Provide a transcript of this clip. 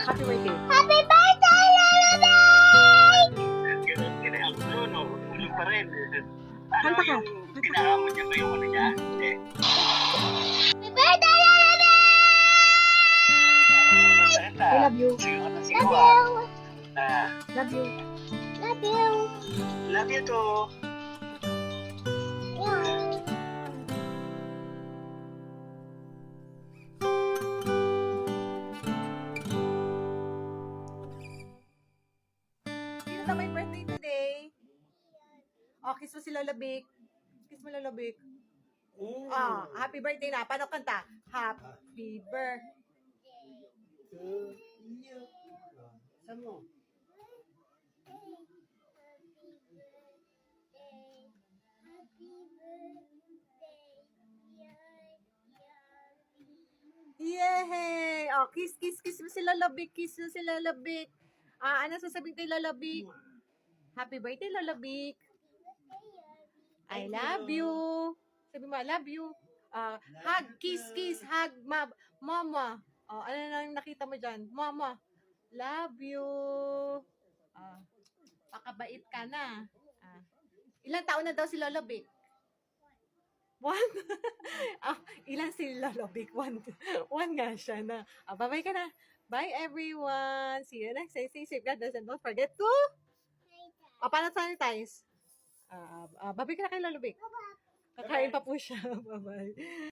Happy birthday. Happy birthday, Lolobek! No, ulo pa rin. Ano Kanta ka. yung pinakamot niya ba yung ano niya? Hindi. Happy birthday, Lolobek! I love you. Sigaw ka ng Love sigaw. you! Love you. Love you! Love you too. Yeah. Sino na may birthday today? Oh, kiss mo si Lola Vic. Kiss mo Lola Vic. Ah, happy birthday na. Paano kanta? Happy birthday. Saan mo? Yay! Oh, kiss mo si Lola Vic. Kiss mo si Lola Vic. Ah, ano sasabihin kay Lola Vic? Happy birthday, Lola Vic. I love you. Sabi mo, I love you. Hug, kiss, hug, mama. Oh, ano nang nakita mo dyan? Mama, love you. Pakabait ka na. Ilang taon na daw si Lola Vic? One? Ilan si Lola Vic? One nga siya na. Bye-bye ka na. Bye everyone. See you next time. Stay safe, God bless, and don't forget to paano sanitize? Bye-bye ka na kay Lola Vic. Kakain pa po siya. Bye-bye.